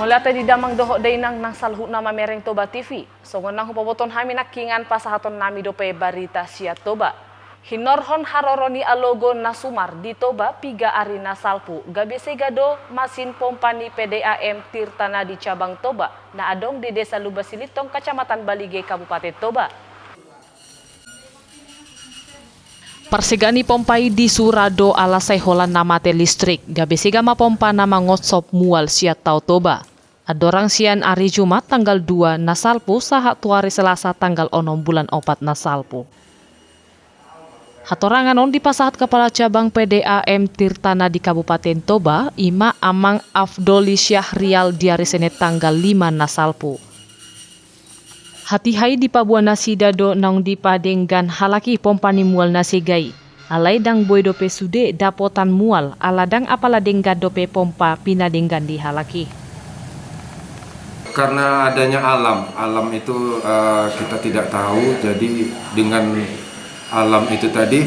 Mula tadi damang doho dainang nang salhu nama mereng Toba TV. Songonang hupaboton hami nakingan pasahaton nami dope barita sia Toba. Hinorhon haroroni alogo nasumar di Toba piga ari nasalpu. Gabe segado masin pompani PDAM Tirtana di cabang Toba. Na adong di desa Lubasilitong kecamatan Balige Kabupaten Toba. Parsigani pompai di Surado alasai holan namate listrik. Gabe sigama pompa nama ngotsop mual sia tau Toba. Adorang sian hari Jumat tanggal 2 nasalpu saha tuari Selasa tanggal 6 bulan 4 nasalpu. Hatorangan on di pasahat kepala cabang PDAM Tirtana di Kabupaten Toba, Ima Amang Afdoli Syahrial diarisene tanggal 5 nasalpu. Hati-hai di pabuan nasi dado nang di padenggan halaki pompani mual nasi gai. Alai dang boy dope sude dapotan mual aladang apaladengga dope pompa pinadenggan di halaki. Karena adanya alam itu kita tidak tahu, jadi dengan alam itu tadi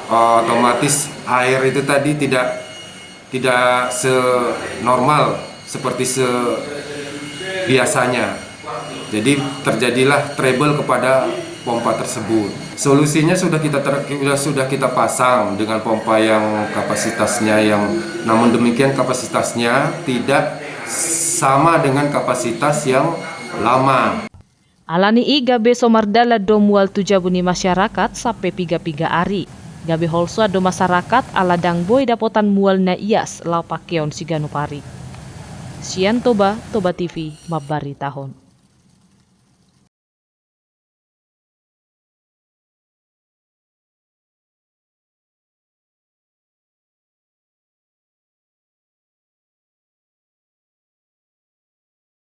otomatis air itu tadi tidak senormal seperti biasanya. Jadi terjadilah trouble kepada pompa tersebut. Solusinya sudah kita pasang dengan pompa yang kapasitasnya namun demikian kapasitasnya tidak sama dengan kapasitas yang lama. Alani i gabe somardala domual tujabuni masyarakat sampai piga-piga ari. Gabe holso do masyarakat aladang boy dapotan mual na ias lau pakeon siganupari. Sian Toba TV mabari tahun.